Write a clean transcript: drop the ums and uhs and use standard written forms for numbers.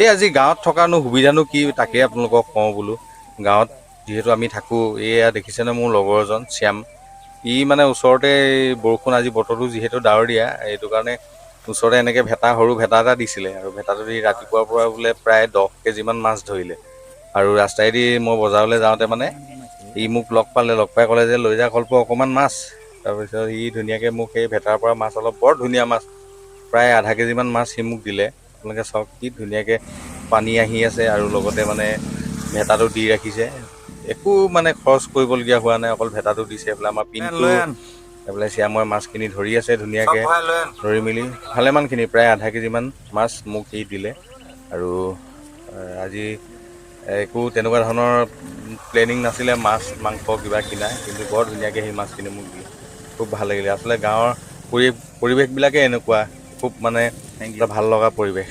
এই আজি গাঁৱত থকানো সুবিধানো কি তাকে আপোনালোকক কওঁ বোলো। গাঁৱত যিহেতু আমি থাকোঁ, এয়া দেখিছেনে মোৰ লগৰ এজন শ্যাম, ই মানে ওচৰতে বৰষুণ আজি বতৰটো যিহেতু ডাৱৰীয়া, এইটো কাৰণে ওচৰতে এনেকৈ সৰু ভেটা এটা দিছিলে, আৰু ভেটাটো দি ৰাতিপুৱাৰ পৰা বোলে প্ৰায় 10 কেজিমান মাছ ধৰিলে। আৰু ৰাস্তাইদি মই বজাৰলৈ যাওঁতে মানে ই মোক লগ পাই ক'লে যে লৈ যা কল্প অকণমান মাছ। তাৰপিছত ই ধুনীয়াকৈ মোক সেই ভেটাৰ পৰা মাছ অলপ, বৰ ধুনীয়া মাছ, প্ৰায় আধা কেজিমান মাছ সি মোক দিলে। আপোনালোকে চাওক কি ধুনীয়াকৈ পানী আহি আছে, আৰু লগতে মানে ভেটাটো দি ৰাখিছে। একো মানে খৰচ কৰিবলগীয়া হোৱা নাই, অকল ভেটাটো দিছে। এইফালে আমাৰ পিণ্টু, এইফালে শ্যামৰ মাছখিনি ধৰি আছে ধুনীয়াকৈ, ধৰি মেলি ভালেমানখিনি প্ৰায় আধা কেজিমান মাছ মোক সি দিলে। আৰু আজি একো তেনেকুৱা ধৰণৰ প্লেনিং নাছিলে মাছ মাংস কিবা কিনা, কিন্তু বৰ ধুনীয়াকৈ সেই মাছখিনি মোক দিলে। খুব ভাল লাগিলে। আচলতে গাঁৱৰ পৰিৱেশবিলাকে এনেকুৱা, খুব মানে এটা ভাল লগা পৰিৱেশ।